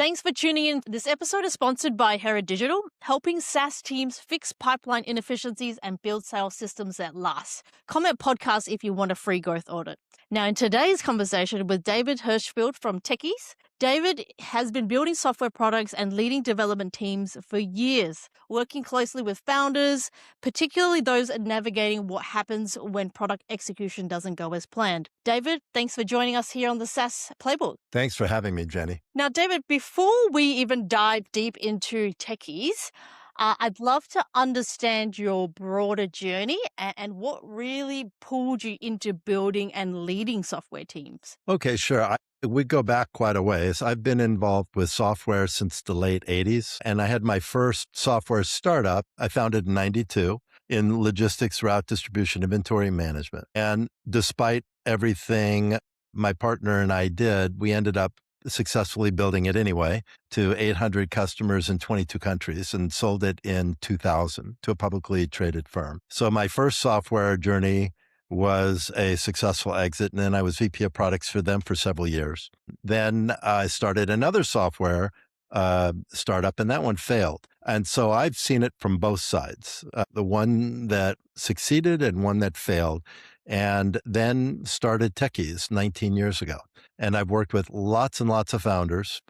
Thanks for tuning in. This episode is sponsored by Hera Digital, helping SaaS teams fix pipeline inefficiencies and build sales systems that last. Comment podcast if you want a free growth audit. Now, in today's conversation with David Hirschfeld from Tekyz, David has been building software products and leading development teams for years, working closely with founders, particularly those navigating what happens when product execution doesn't go as planned. David, thanks for joining us here on the SaaS Playbook. Thanks for having me, Jenny. Now, David, before we even dive deep into Tekyz, I'd love to understand your broader journey and what really pulled you into building and leading software teams. Okay, sure. We go back quite a ways. I've been involved with software since the late 80s, and I had my first software startup I founded in 92 in logistics, route distribution, inventory management. And despite everything my partner and I did, we ended up successfully building it anyway to 800 customers in 22 countries and sold it in 2000 to a publicly traded firm. So my first software journey was a successful exit, and then I was VP of products for them for several years. Then I started another software startup, and that one failed. And so I've seen it from both sides, the one that succeeded and one that failed, and then started Tekyz 19 years ago. And I've worked with lots and lots of founders,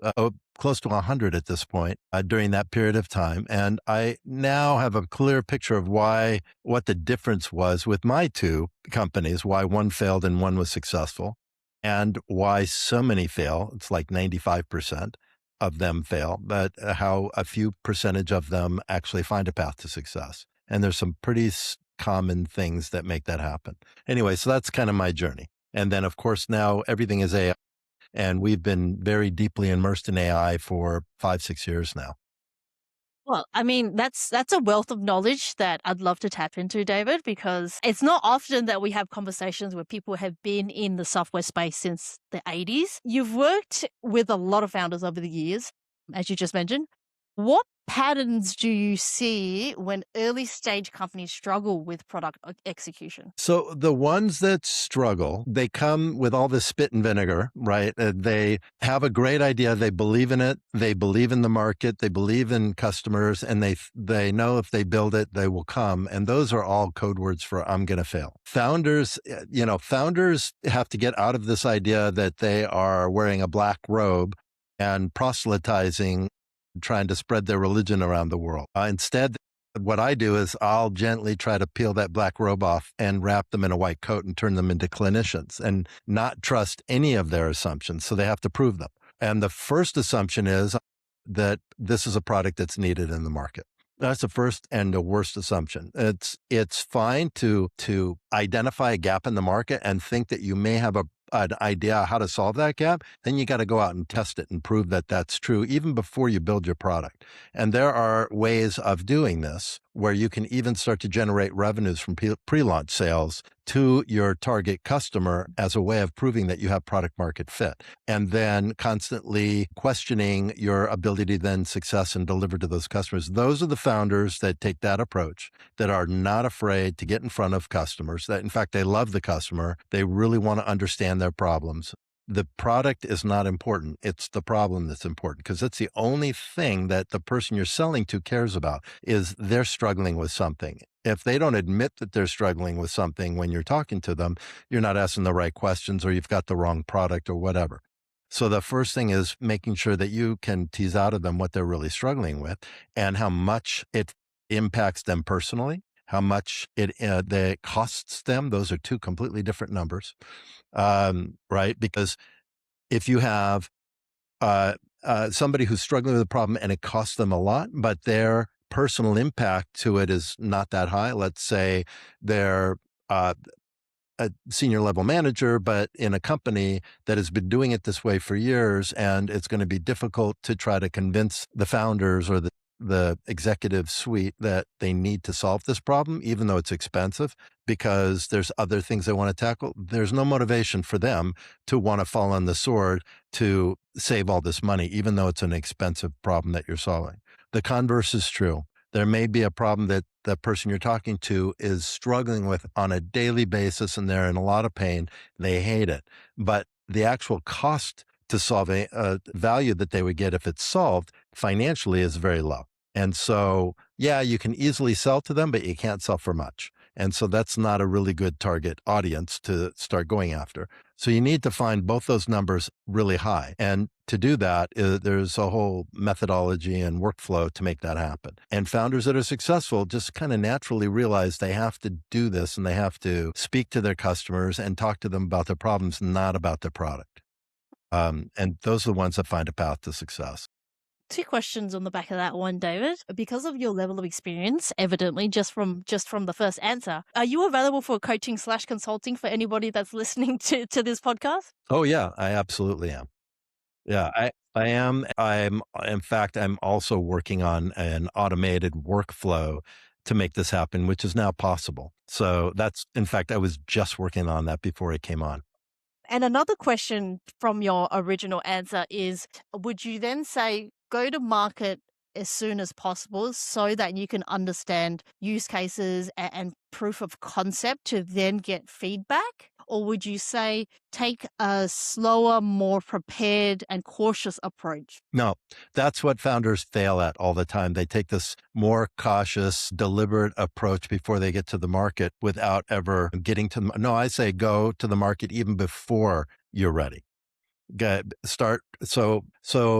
close to 100 at this point, during that period of time. And I now have a clear picture of what the difference was with my two companies, why one failed and one was successful, and why so many fail. It's like 95% of them fail, but how a few percentage of them actually find a path to success. And there's some pretty common things that make that happen. Anyway, so that's kind of my journey. And then, of course, now everything is AI. And we've been very deeply immersed in AI for 5-6 years now. Well, I mean, that's a wealth of knowledge that I'd love to tap into, David, because it's not often that we have conversations where people have been in the software space since the 80s. You've worked with a lot of founders over the years, as you just mentioned. What patterns do you see when early stage companies struggle with product execution? So the ones that struggle, they come with all this spit and vinegar, right? They have a great idea. They believe in it. They believe in the market. They believe in customers, and they know if they build it, they will come. And those are all code words for I'm going to fail. Founders have to get out of this idea that they are wearing a black robe and proselytizing, trying to spread their religion around the world. Instead, what I do is I'll gently try to peel that black robe off and wrap them in a white coat and turn them into clinicians and not trust any of their assumptions. So they have to prove them. And the first assumption is that this is a product that's needed in the market. That's the first and the worst assumption. It's fine to identify a gap in the market and think that you may have an idea how to solve that gap. Then you got to go out and test it and prove that that's true even before you build your product. And there are ways of doing this where you can even start to generate revenues from pre-launch sales to your target customer as a way of proving that you have product market fit, and then constantly questioning your ability to then success and deliver to those customers. Those are the founders that take that approach, that are not afraid to get in front of customers, that in fact, they love the customer. They really want to understand their problems. The product is not important. It's the problem that's important, because it's the only thing that the person you're selling to cares about is they're struggling with something. If they don't admit that they're struggling with something when you're talking to them, you're not asking the right questions, or you've got the wrong product or whatever. So the first thing is making sure that you can tease out of them what they're really struggling with and how much it impacts them personally, how much it costs them. Those are two completely different numbers, right? Because if you have somebody who's struggling with a problem and it costs them a lot, but their personal impact to it is not that high. Let's say they're a senior level manager, but in a company that has been doing it this way for years, and it's going to be difficult to try to convince the founders or the executive suite that they need to solve this problem, even though it's expensive, because there's other things they want to tackle. There's no motivation for them to want to fall on the sword to save all this money, even though it's an expensive problem that you're solving. The converse is true. There may be a problem that the person you're talking to is struggling with on a daily basis, and they're in a lot of pain. They hate it. But the actual cost to solve a value that they would get if it's solved financially is very low. And so, yeah, you can easily sell to them, but you can't sell for much. And so that's not a really good target audience to start going after. So you need to find both those numbers really high. And to do that, there's a whole methodology and workflow to make that happen. And founders that are successful just kind of naturally realize they have to do this and they have to speak to their customers and talk to them about their problems, not about their product. And those are the ones that find a path to success. Two questions on the back of that one, David. Because of your level of experience, evidently, just from the first answer, are you available for coaching/consulting for anybody that's listening to this podcast? Oh yeah, I absolutely am. Yeah, I am. In fact, I'm also working on an automated workflow to make this happen, which is now possible. So in fact, I was just working on that before it came on. And another question from your original answer is, would you then say go to market as soon as possible so that you can understand use cases and proof of concept to then get feedback? Or would you say take a slower, more prepared and cautious approach? No, that's what founders fail at all the time. They take this more cautious, deliberate approach before they get to the market without ever getting to no, I say go to the market even before you're ready. Start so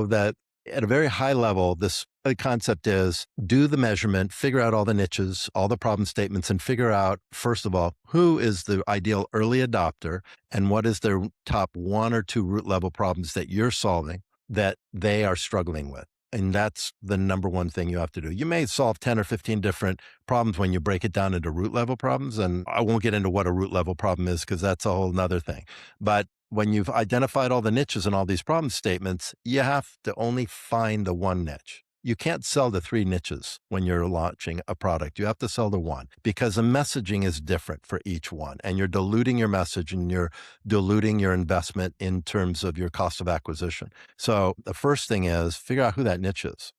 that at a very high level, the concept is do the measurement, figure out all the niches, all the problem statements, and figure out, first of all, who is the ideal early adopter and what is their top one or two root level problems that you're solving that they are struggling with. And that's the number one thing you have to do. You may solve 10 or 15 different problems when you break it down into root level problems. And I won't get into what a root level problem is because that's a whole nother thing. But when you've identified all the niches and all these problem statements, you have to only find the one niche. You can't sell the three niches when you're launching a product. You have to sell the one because the messaging is different for each one. And you're diluting your message and you're diluting your investment in terms of your cost of acquisition. So the first thing is figure out who that niche is.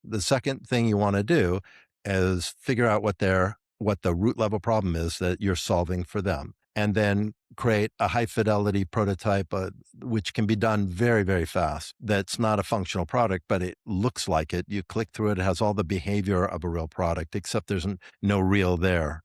The second thing you want to do is figure out what the root level problem is that you're solving for them. And then create a high fidelity prototype, which can be done very, very fast. That's not a functional product, but it looks like it. You click through it, it has all the behavior of a real product, except there's no real there.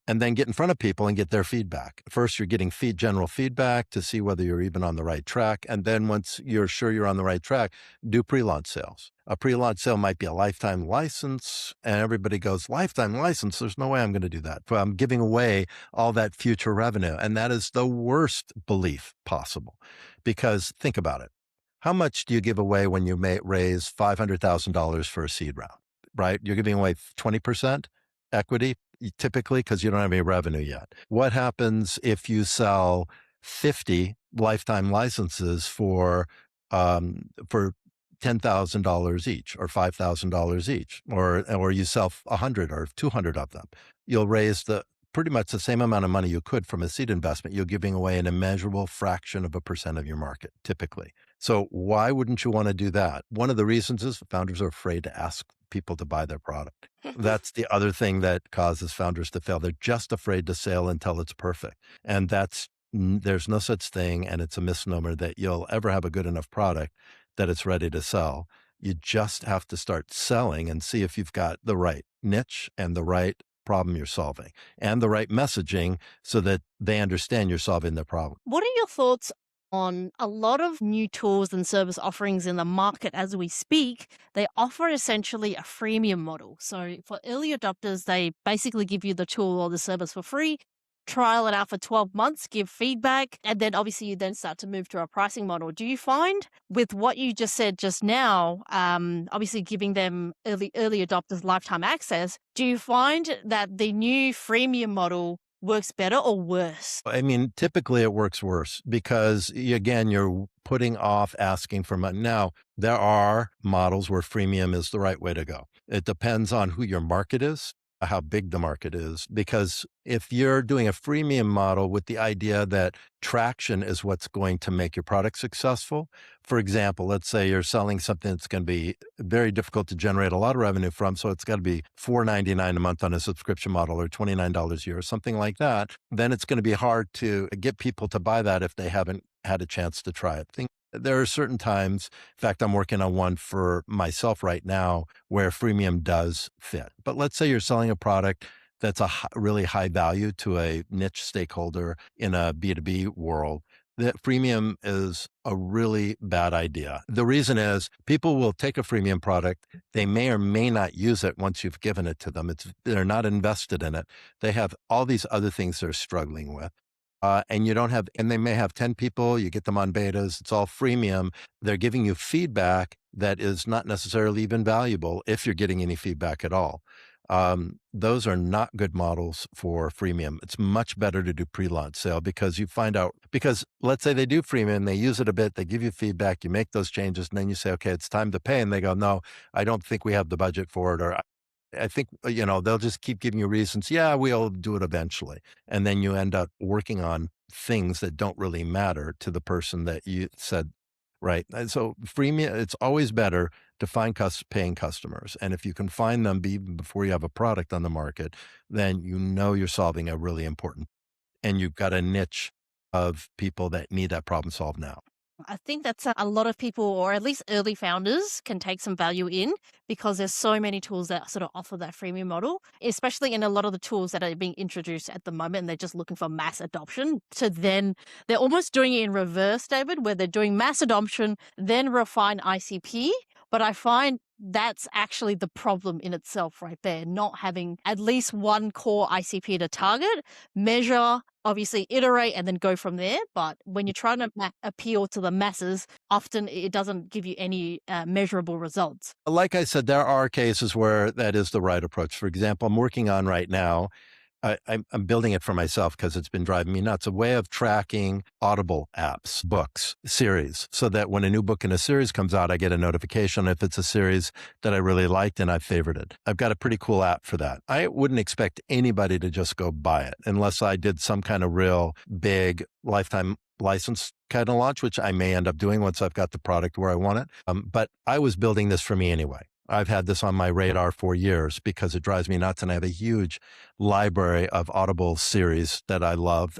And then get in front of people and get their feedback. First, you're getting general feedback to see whether you're even on the right track. And then once you're sure you're on the right track, do pre-launch sales. A pre-launch sale might be a lifetime license, and everybody goes, lifetime license? There's no way I'm going to do that. So I'm giving away all that future revenue. And that is the worst belief possible. Because think about it. How much do you give away when you may raise $500,000 for a seed round, right? You're giving away 20% equity, typically, because you don't have any revenue yet. What happens if you sell 50 lifetime licenses for $10,000 each or $5,000 each, or you sell 100 or 200 of them? You'll raise pretty much the same amount of money you could from a seed investment. You're giving away an immeasurable fraction of a percent of your market, typically. So why wouldn't you want to do that? One of the reasons is founders are afraid to ask people to buy their product. That's the other thing that causes founders to fail. They're just afraid to sell until it's perfect. And there's no such thing, and it's a misnomer that you'll ever have a good enough product that it's ready to sell. You just have to start selling and see if you've got the right niche and the right problem you're solving and the right messaging so that they understand you're solving their problem. What are your thoughts on a lot of new tools and service offerings in the market as we speak? They offer essentially a freemium model. So for early adopters, they basically give you the tool or the service for free, trial it out for 12 months, give feedback, and then obviously you then start to move to a pricing model. Do you find with what you just said just now, obviously giving them early adopters lifetime access, do you find that the new freemium model works better or worse? I mean, typically it works worse because, again, you're putting off asking for money. Now, there are models where freemium is the right way to go. It depends on who your market is, how big the market is, because if you're doing a freemium model with the idea that traction is what's going to make your product successful, for example, let's say you're selling something that's going to be very difficult to generate a lot of revenue from, so it's got to be $4.99 a month on a subscription model or $29 a year or something like that, then it's going to be hard to get people to buy that if they haven't had a chance to try it. There are certain times, in fact, I'm working on one for myself right now where freemium does fit. But let's say you're selling a product that's really high value to a niche stakeholder in a B2B world. That freemium is a really bad idea. The reason is people will take a freemium product. They may or may not use it once you've given it to them. They're not invested in it. They have all these other things they're struggling with. And you don't have, and they may have 10 people, you get them on betas, it's all freemium. They're giving you feedback that is not necessarily even valuable if you're getting any feedback at all. Those are not good models for freemium. It's much better to do pre-launch sale because you find out, because let's say they do freemium, they use it a bit, they give you feedback, you make those changes, and then you say, okay, it's time to pay. And they go, no, I don't think we have the budget for it. Or I think, they'll just keep giving you reasons. Yeah, we'll do it eventually. And then you end up working on things that don't really matter to the person that you said, right? And so freemium, it's always better to find paying customers. And if you can find them even before you have a product on the market, then you're solving a really important, and you've got a niche of people that need that problem solved now. I think that's a lot of people, or at least early founders, can take some value in because there's so many tools that sort of offer that freemium model, especially in a lot of the tools that are being introduced at the moment. And they're just looking for mass adoption. So then they're almost doing it in reverse, David, where they're doing mass adoption, then refine ICP. But I find that's actually the problem in itself right there, not having at least one core ICP to target, measure, obviously iterate, and then go from there. But when you're trying to appeal to the masses, often it doesn't give you any measurable results. Like I said, there are cases where that is the right approach. For example, I'm working on right now, I'm building it for myself because it's been driving me nuts. A way of tracking Audible apps, books, series, so that when a new book in a series comes out, I get a notification if it's a series that I really liked and I've favorited. I've got a pretty cool app for that. I wouldn't expect anybody to just go buy it unless I did some kind of real big lifetime license kind of launch, which I may end up doing once I've got the product where I want it. But I was building this for me anyway. I've had this on my radar for years because it drives me nuts, and I have a huge library of Audible series that I love.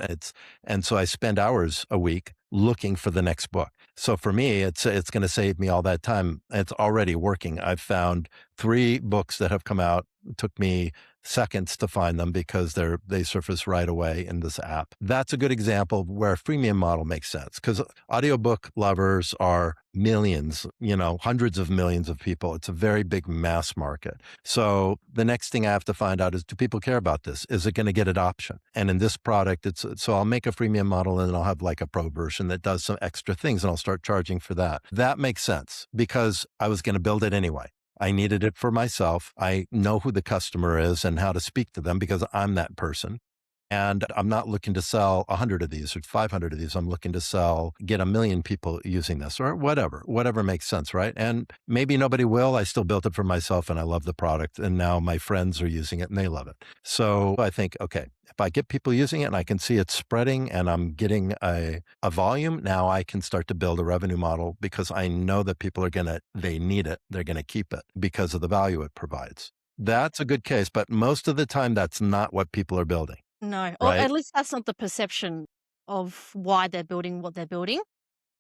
And so I spend hours a week looking for the next book. So for me, it's going to save me all that time. It's already working. I've found 3 books that have come out. It took me seconds to find them because they surface right away in this app. That's a good example of where a freemium model makes sense, because audiobook lovers are millions, hundreds of millions of people. It's a very big mass market. So the next thing I have to find out is, do people care about this? Is it going to get adoption? And in this product, so I'll make a freemium model and then I'll have like a pro version that does some extra things and I'll start charging for that. That makes sense because I was going to build it anyway. I needed it for myself. I know who the customer is and how to speak to them because I'm that person. And I'm not looking to sell 100 of these or 500 of these. I'm looking to get 1 million people using this or whatever makes sense, right? And maybe nobody will. I still built it for myself and I love the product. And now my friends are using it and they love it. So I think, okay, if I get people using it and I can see it spreading and I'm getting a volume, now I can start to build a revenue model because I know that people they need it. They're going to keep it because of the value it provides. That's a good case, but most of the time that's not what people are building. No, or Right. at least that's not the perception of why they're building what they're building.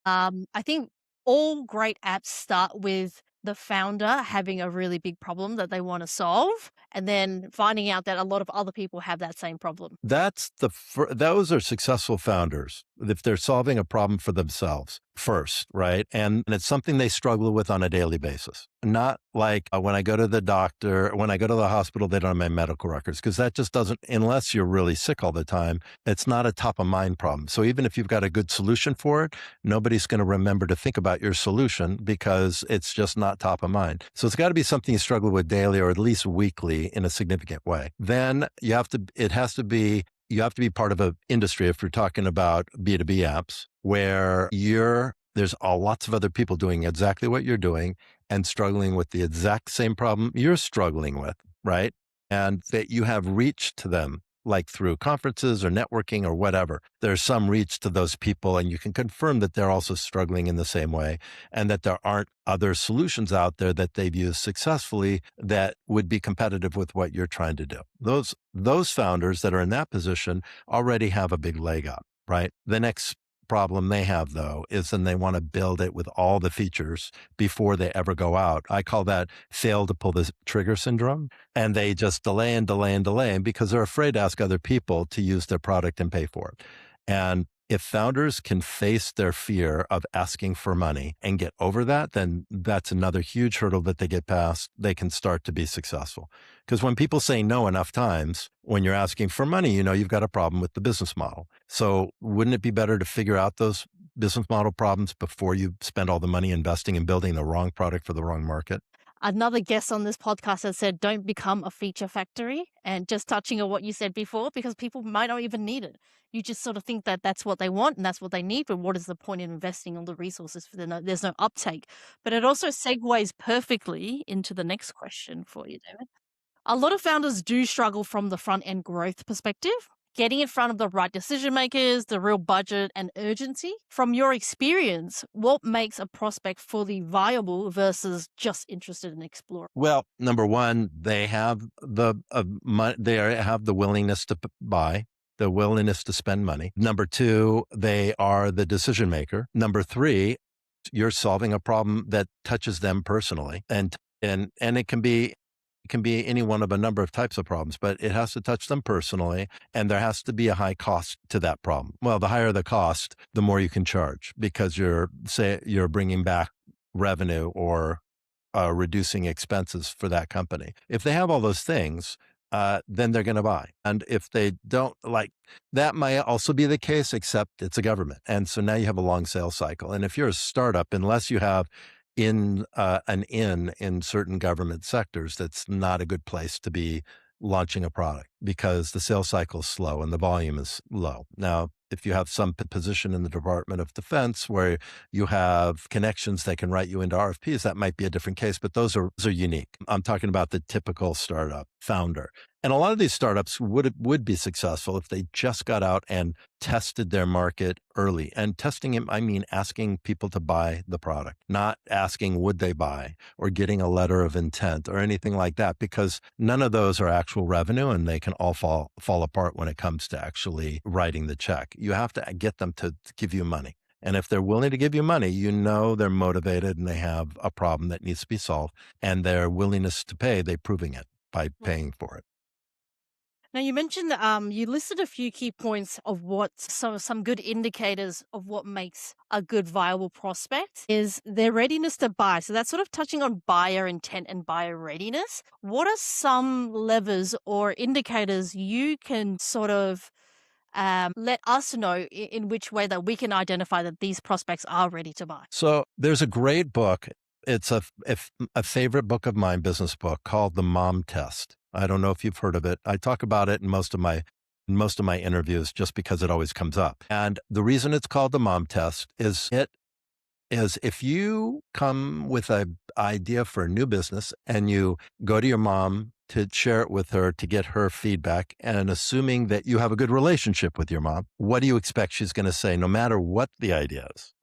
I think all great apps start with the founder having a really big problem that they want to solve, and then finding out that a lot of other people have that same problem. Those are successful founders if they're solving a problem for themselves first, right? And it's something they struggle with on a daily basis. Not like when I go to the doctor, when I go to the hospital, they don't have my medical records because that just doesn't, unless you're really sick all the time, it's not a top of mind problem. So even if you've got a good solution for it, nobody's going to remember to think about your solution because it's just not top of mind. So it's got to be something you struggle with daily or at least weekly in a significant way. Then you have to be part of an industry, if you're talking about B2B apps, where there's lots of other people doing exactly what you're doing and struggling with the exact same problem you're struggling with, right? And that you have reach to them, like through conferences or networking or whatever. There's some reach to those people and you can confirm that they're also struggling in the same way and that there aren't other solutions out there that they've used successfully that would be competitive with what you're trying to do. Those founders that are in that position already have a big leg up, right? The next problem they have, though, is then they want to build it with all the features before they ever go out. I call that fail to pull the trigger syndrome. And they just delay and delay and delay because they're afraid to ask other people to use their product and pay for it. And if founders can face their fear of asking for money and get over that, then that's another huge hurdle that they get past. They can start to be successful. Because when people say no enough times, when you're asking for money, you know you've got a problem with the business model. So wouldn't it be better to figure out those business model problems before you spend all the money investing in building the wrong product for the wrong market? Another guest on this podcast has said, don't become a feature factory. And just touching on what you said before, because people might not even need it. You just sort of think that that's what they want and that's what they need. But what is the point in investing all the resources for there's no uptake? But it also segues perfectly into the next question for you, David. A lot of founders do struggle from the front end growth perspective, getting in front of the right decision makers, the real budget and urgency. From your experience, what makes a prospect fully viable versus just interested in exploring? Well, number one, they have they have the willingness to buy, the willingness to spend money. Number two, they are the decision maker. Number three, you're solving a problem that touches them personally, and it can be any one of a number of types of problems, but it has to touch them personally, and there has to be a high cost to that problem. Well, the higher the cost, the more you can charge because you're bringing back revenue or reducing expenses for that company. If they have all those things, then they're going to buy. And if they don't, like, that might also be the case, except it's a government. And so now you have a long sales cycle. And if you're a startup, unless you have an in certain government sectors, that's not a good place to be launching a product because the sales cycle is slow and the volume is low. Now, if you have some position in the Department of Defense where you have connections that can write you into RFPs, that might be a different case, but those are unique. I'm talking about the typical startup founder. And a lot of these startups would be successful if they just got out and tested their market early. And testing it, I mean asking people to buy the product, not asking would they buy or getting a letter of intent or anything like that, because none of those are actual revenue and they can all fall apart when it comes to actually writing the check. You have to get them to give you money. And if they're willing to give you money, you know they're motivated and they have a problem that needs to be solved. And their willingness to pay, they're proving it by paying for it. Now, you mentioned you listed a few key points of what some good indicators of what makes a good viable prospect is their readiness to buy. So that's sort of touching on buyer intent and buyer readiness. What are some levers or indicators you can sort of let us know in which way that we can identify that these prospects are ready to buy? So there's a great book. It's a favorite book of mine, business book, called The Mom Test. I don't know if you've heard of it. I talk about it in most of my interviews just because it always comes up. And the reason it's called The Mom Test is if you come with an idea for a new business and you go to your mom to share it with her to get her feedback, and assuming that you have a good relationship with your mom, what do you expect she's going to say no matter what the idea is?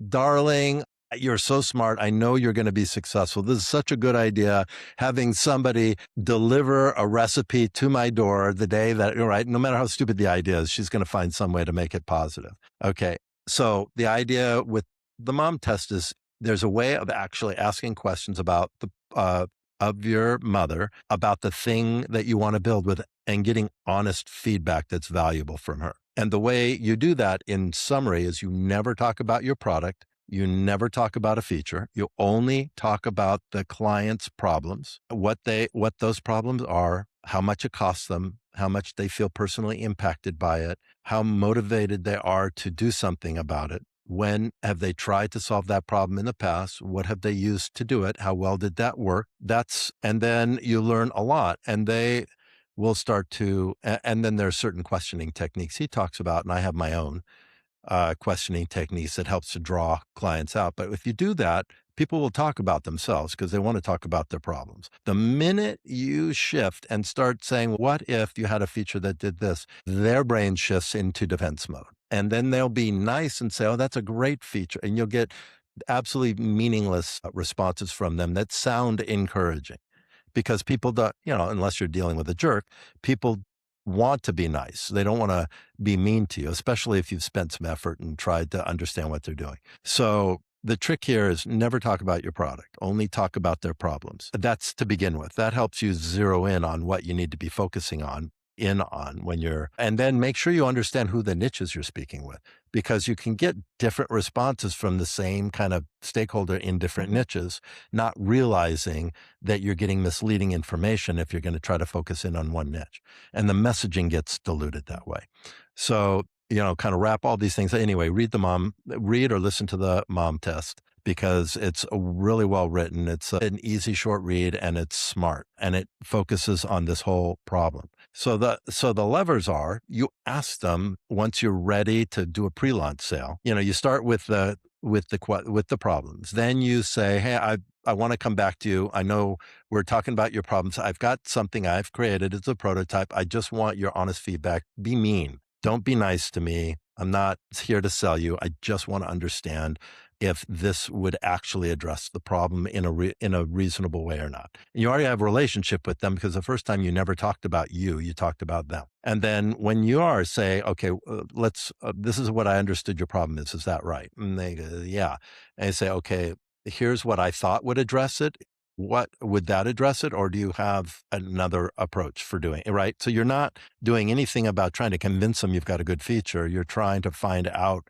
Darling, you're so smart. I know you're going to be successful. This is such a good idea. Having somebody deliver a recipe to my door the day that, right, no matter how stupid the idea is, she's going to find some way to make it positive. Okay. So the idea with the mom test is there's a way of actually asking questions about of your mother about the thing that you want to build with and getting honest feedback that's valuable from her. And the way you do that in summary is you never talk about your product. You never talk about a feature. You only talk about the client's problems, what those problems are, how much it costs them, how much they feel personally impacted by it, how motivated they are to do something about it. When have they tried to solve that problem in the past? What have they used to do it? How well did that work? And then you learn a lot, and they will start to, and then there are certain questioning techniques he talks about, and I have my own questioning techniques that helps to draw clients out. But if you do that, people will talk about themselves because they want to talk about their problems. The minute you shift and start saying, what if you had a feature that did this? Their brain shifts into defense mode. And then they'll be nice and say, oh, that's a great feature. And you'll get absolutely meaningless responses from them that sound encouraging because people don't, unless you're dealing with a jerk, people want to be nice. They don't want to be mean to you, especially if you've spent some effort and tried to understand what they're doing. So the trick here is never talk about your product, only talk about their problems. That's to begin with. That helps you zero in on what you need to be focusing on when you're, and then make sure you understand who the niches you're speaking with, because you can get different responses from the same kind of stakeholder in different niches, not realizing that you're getting misleading information if you're going to try to focus in on one niche, and the messaging gets diluted that way. So, kind of wrap all these things. Anyway, read or listen to the mom test, because it's really well written. It's an easy, short read, and it's smart, and it focuses on this whole problem. So the levers are, you ask them once you're ready to do a pre-launch sale. You start with the problems. Then you say, hey, I want to come back to you. I know we're talking about your problems. I've got something I've created. It's a prototype. I just want your honest feedback. Be mean. Don't be nice to me. I'm not here to sell you. I just want to understand if this would actually address the problem in a reasonable way or not. And you already have a relationship with them, because the first time you never talked about you talked about them. And then when you say, okay, this is what I understood your problem is that right? And they go, yeah. And you say, okay, here's what I thought would address it. What would that address it? Or do you have another approach for doing it, right? So you're not doing anything about trying to convince them you've got a good feature. You're trying to find out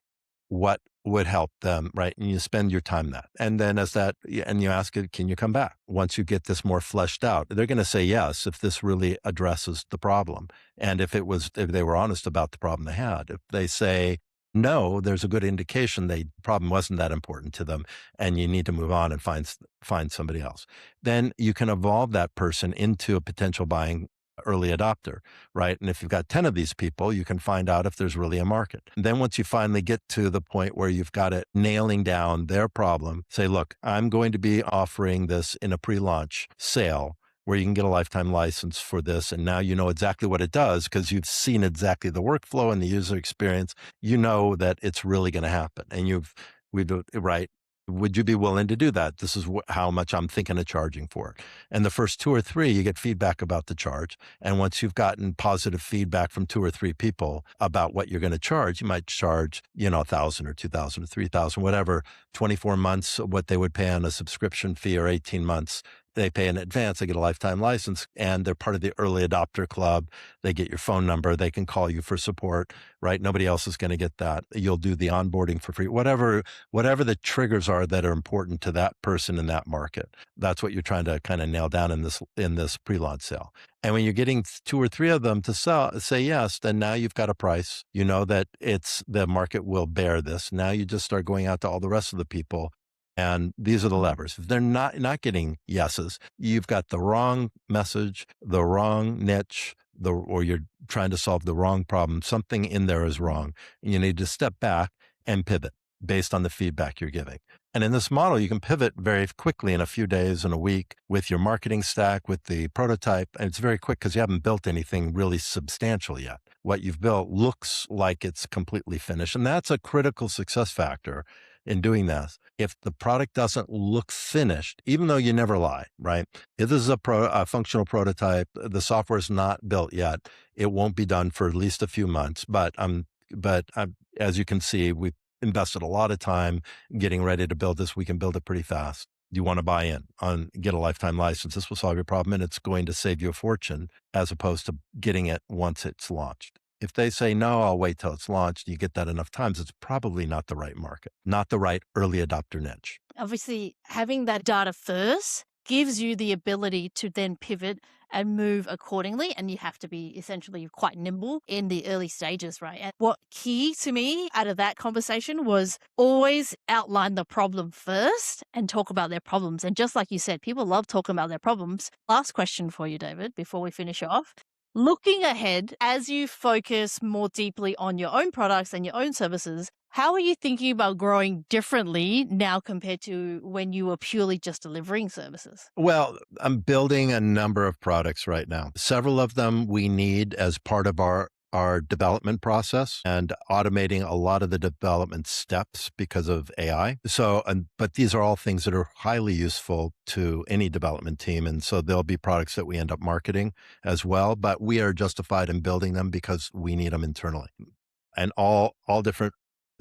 what would help them, right? And you spend your time that. And then and you ask it, can you come back? Once you get this more fleshed out, they're going to say yes if this really addresses the problem. And if they were honest about the problem they had. If they say no, there's a good indication the problem wasn't that important to them, and you need to move on and find somebody else. Then you can evolve that person into a potential buying early adopter, right? And if you've got 10 of these people, you can find out if there's really a market. And then once you finally get to the point where you've got it nailing down their problem, say, look, I'm going to be offering this in a pre-launch sale where you can get a lifetime license for this. And now you know exactly what it does, because you've seen exactly the workflow and the user experience. You know that it's really going to happen. And right? Would you be willing to do that? This is how much I'm thinking of charging for it. And the first 2 or 3, you get feedback about the charge. And once you've gotten positive feedback from 2 or 3 people about what you're going to charge, you might charge, $1,000 or $2,000 or $3,000, whatever, 24 months, what they would pay on a subscription fee, or 18 months. They pay in advance, they get a lifetime license, and they're part of the early adopter club. They get your phone number. They can call you for support, right? Nobody else is going to get that. You'll do the onboarding for free, whatever the triggers are that are important to that person in that market. That's what you're trying to kind of nail down in this pre-launch sale. And when you're getting 2 or 3 of them to say yes, then now you've got a price. You know that the market will bear this. Now you just start going out to all the rest of the people. And these are the levers. If they're not getting yeses, you've got the wrong message, the wrong niche, or you're trying to solve the wrong problem. Something in there is wrong. And you need to step back and pivot based on the feedback you're giving. And in this model, you can pivot very quickly in a few days, in a week, with your marketing stack, with the prototype. And it's very quick because you haven't built anything really substantial yet. What you've built looks like it's completely finished. And that's a critical success factor in doing this. If the product doesn't look finished, even though you never lie, right? If this is a functional prototype, the software is not built yet, it won't be done for at least a few months. But as you can see, we've invested a lot of time getting ready to build this. We can build it pretty fast. You want to buy in get a lifetime license. This will solve your problem, and it's going to save you a fortune, as opposed to getting it once it's launched. If they say, no, I'll wait till it's launched, you get that enough times, it's probably not the right market, not the right early adopter niche. Obviously, having that data first gives you the ability to then pivot and move accordingly. And you have to be essentially quite nimble in the early stages, right? And what key to me out of that conversation was always outline the problem first and talk about their problems. And just like you said, people love talking about their problems. Last question for you, David, before we finish off. Looking ahead, as you focus more deeply on your own products and your own services, how are you thinking about growing differently now compared to when you were purely just delivering services? Well, I'm building a number of products right now. Several of them we need as part of our our development process and automating a lot of the development steps because of AI. But these are all things that are highly useful to any development team. And so there'll be products that we end up marketing as well, but we are justified in building them because we need them internally. And all different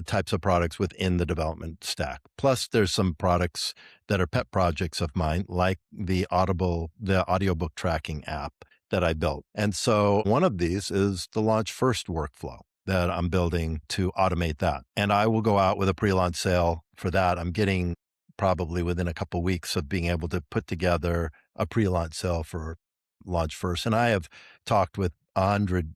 types of products within the development stack. Plus, there's some products that are pet projects of mine, like the audiobook tracking app that I built. And so one of these is the launch first workflow that I'm building to automate that. And I will go out with a pre-launch sale for that. I'm getting probably within a couple of weeks of being able to put together a pre-launch sale for launch first. And I have talked with 100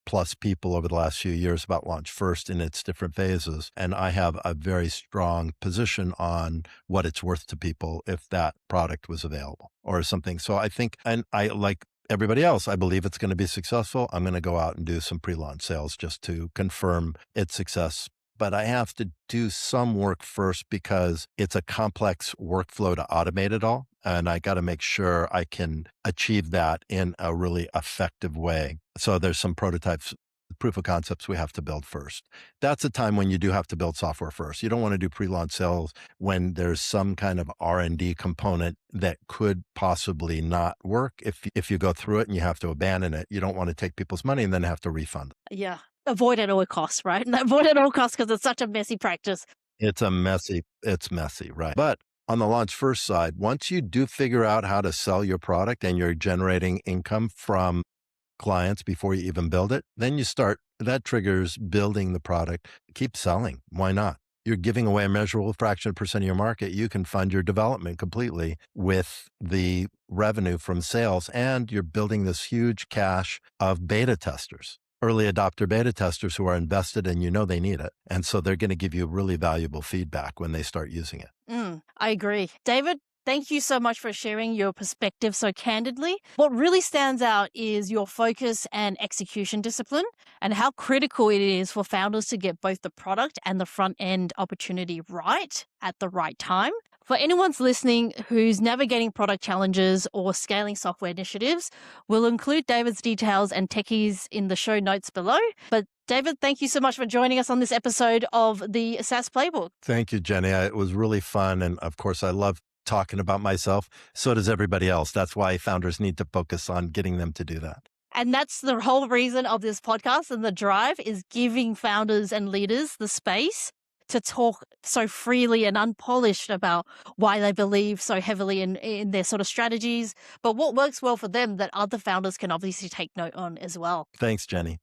plus people over the last few years about launch first in its different phases. And I have a very strong position on what it's worth to people if that product was available or something. So I think, and I, like everybody else, I believe it's going to be successful. I'm going to go out and do some pre-launch sales just to confirm its success. But I have to do some work first because it's a complex workflow to automate it all. And I got to make sure I can achieve that in a really effective way. So there's some prototypes, proof of concepts we have to build first. That's a time when you do have to build software first. You don't want to do pre-launch sales when there's some kind of R&D component that could possibly not work. If you go through it and you have to abandon it, you don't want to take people's money and then have to refund it. Yeah. Avoid at all costs, right? Avoid at all costs because it's such a messy practice. It's messy, right? But on the launch first side, once you do figure out how to sell your product and you're generating income from clients before you even build it, then that triggers building the product. Keep selling. Why not? You're giving away a measurable fraction of percent of your market. You can fund your development completely with the revenue from sales, and you're building this huge cache of beta testers. Early adopter beta testers who are invested and they need it. And so they're going to give you really valuable feedback when they start using it. I agree. David, thank you so much for sharing your perspective so candidly. What really stands out is your focus and execution discipline and how critical it is for founders to get both the product and the front end opportunity right at the right time. For anyone's listening who's navigating product challenges or scaling software initiatives, we'll include David's details and Tekyz in the show notes below. But David, thank you so much for joining us on this episode of the SaaS Playbook. Thank you, Jenny. It was really fun. And of course, I love talking about myself. So does everybody else. That's why founders need to focus on getting them to do that. And that's the whole reason of this podcast, and the drive is giving founders and leaders the space to talk so freely and unpolished about why they believe so heavily in their sort of strategies, but what works well for them that other founders can obviously take note on as well. Thanks, Jenny.